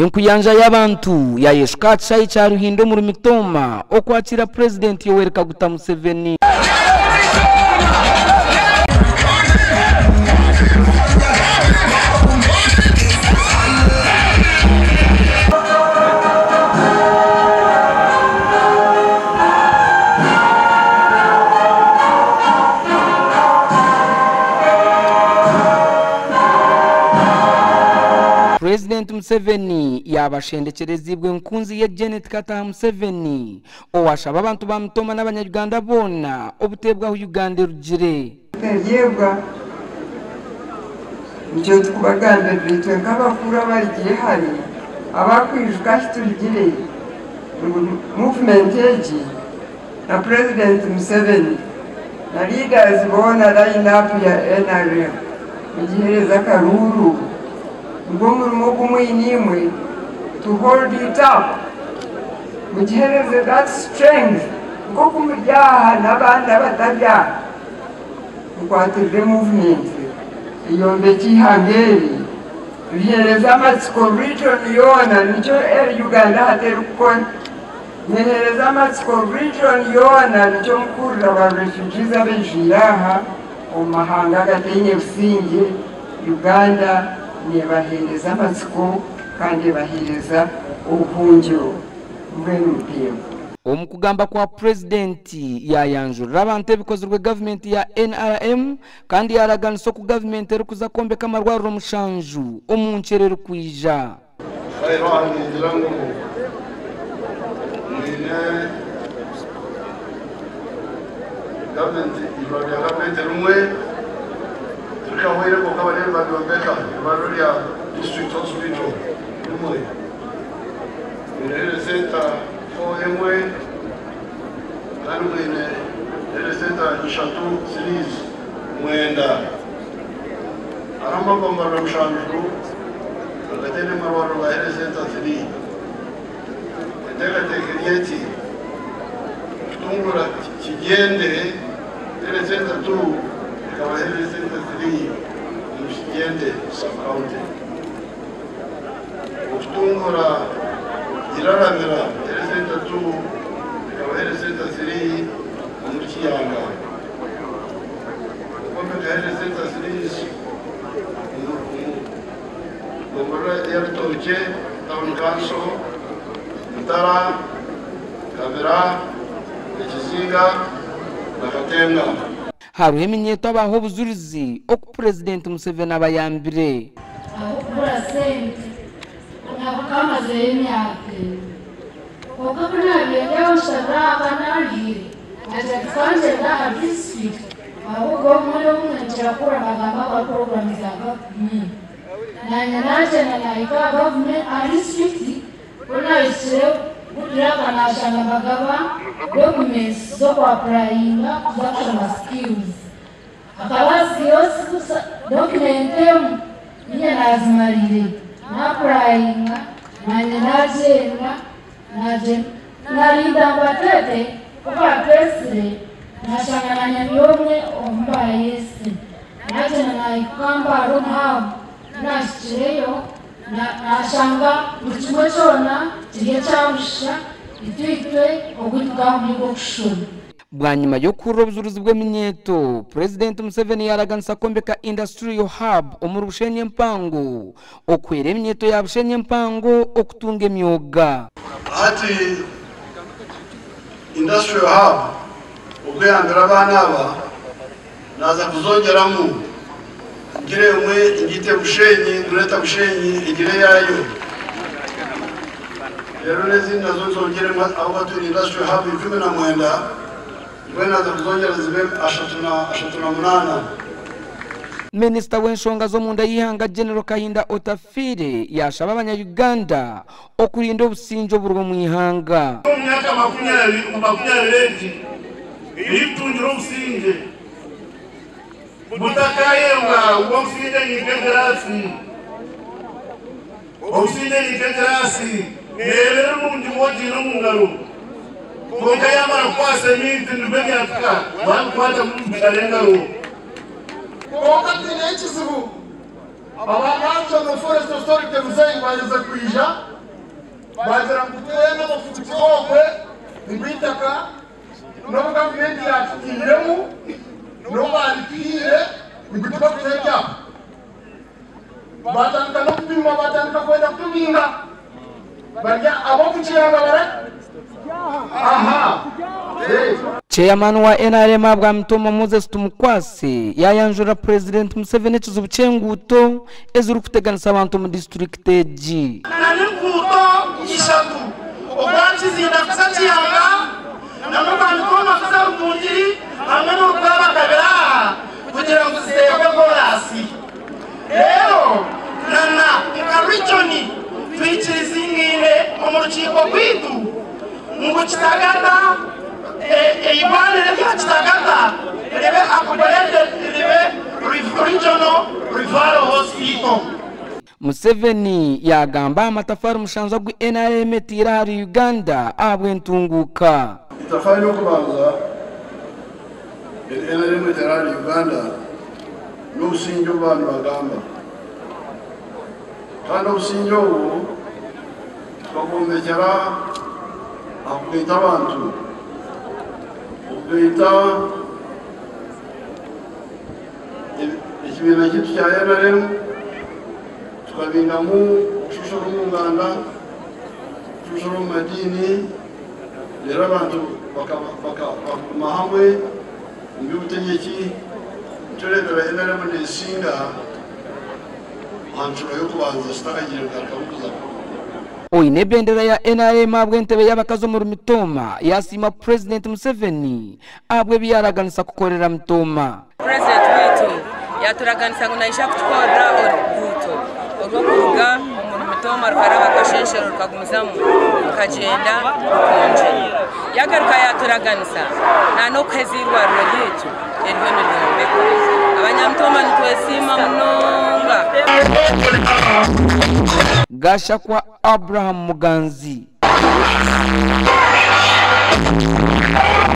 Enkuyanja y'abantu ya yeshukatsa icha Ruhindo mu Mitoma okwakira President Yoweri Kaguta Museveni. President Museveni yabashendekerezibwe nkunzi ye Janet Kataha Museveni owashaba abantu ba Mitoma n'abanyarwanda bona obutebwa Uganda rugire yebwa nje tukubaganda bitwe nk'abakuru barigiye hari abakwijuka kitugire movement yeji na President Museveni na leaders bona line up ya NRM igihereza karuru to hold it up. Mujihereze that strength. Kumujyaha n'abandi batajya. Mukwatire movement. Iyombe kihangeri. Bihereza amatsiko region yona nico Uganda haterukon. Bihereza amatsiko region yona nico mukuru wa refugees abejiraha omahanga gatenye businge Uganda nebahereza amatsiko kandi bahereza ubuhungiro mbere n'ubutego. Omukugamba kwa President yayanjura abantu ebikozerwe government ya NRM kandi yaraganiso ku government erikuza kombeka amarwariro mushanju omuncherero kwija. Tukawele kwa kabalele badombeka Maroria district hospital numwe ile center for emwe kanwe ile center Chateau Series mwenda aramba kwa mara mshanju akatene marwaro wa ile center 3 ndeka tekrieti tungura kigende ile center 2 kama ile center 3 mshigende sub-county utungura iraramira ile center 2 kama ile center 3 mchiyanga kwa ile center 3 ngomora ya toche town council Mtara Kabera Ekizinga na Katenga haruho eminyeto abaho buzurizi oku President Museveni abayambire akukura sente nakamaze emyaka okabona byenda usharaba nalire atakanje na district ahubwo muri umwe kura bagamba kwa program za government nanya naje na laika government a district kuna isire kudiraka na shanga bagaba documents zo kwa applyinga za skills akabazi yose document niye nazimarire na applyinga nanya najenga narinda batete kwa president nashangana nyomwe omba yesi naje na ikamba roha nashireyo nashanga muchimo chona tiye chamusha itwitwe ogutwa mu kushona bwanyuma yo kurobuzuruzi bw'eminyeto President Museveni yaraganisa kombeka industrial hub omuru bushenye mpango okwera eminyeto ya bushenye mpango okutunga emyoga ati industrial hub ubweyambira abana aba naza kuzongeramu ngire umwe ingite bushenyi ngureta bushenyi igire yayo rero nezina zongere abo turi industrial hub 19 naza kuzongera zibe ashatuna munana. Minister w'enshonga zo munda yihanga General Kahinda Otafire yashaba abanya-Uganda okurinda obusinjo burwo mu ihanga. Mu myaka 20 ilitunjira obusinje butakayenga obusinje nikegerasi obusinje nikegerasi nerero mundi wojino mungalo konka yamara kwase minti ndubeni afika wankwata mubishalengalo wakati n'ekizibu abantu National Forest Authority Muzenyi bageze kwija bazira kutuye n'abafuti bokwe nibitaka no government yatukiremu no barikire nibituka kuteka batanga no kupima batanga kwenda kutuminga barya abo kuchiranga bara aha Chairman wa NRM abwa Mtoma Moses Tumukwase yayanjura President Museveni tuzubucenguto ezuru kuteganisa abantu mu district eji naninguto ishatu obwakizinda kusatiyanga namubandi koma kuzarutunjiri hamwe n'urugaba kabera kugira ngo zitebe korasi rero nana mukarijoni twikizingire mu rukiko rwitu ngo kitagana ibane rya kitagata rebe akubalete rebe regional referral hospital. Museveni yagamba amatafari mushanza gwi NRM tira hari Uganda abwe ntunguka itafari yo kubanza NRM tira hari Uganda n'ubusinjo bantu bagamba kandi ubusinjo ubu twagombekera akwita abantu ukwita ikibina kitu cya NRM tukabingamu ushusho rumunganda ushusho rumadini rero abantu bakama hamwe mby'ubutegetsi turebera NRM ndesinga hanshuro yo kubanza sitakagira karakabuza Oine bendera ya NRM abwe ntebe y'abakazo mu Mitoma yasima President Museveni abwe byaraganisa kukorera Mitoma. President wetu yaturaganisa ngo naisha kutukorera oruguto urwo kuruga mu Mitoma rukaraba kasheshero rukagumizamu kagenda konje yagaruka yaturaganisa na no kwezirwa rwetu erwe n'ibyombeko abanyamtoma nitwesima mnonga Gasha kwa Abraham Muganzi.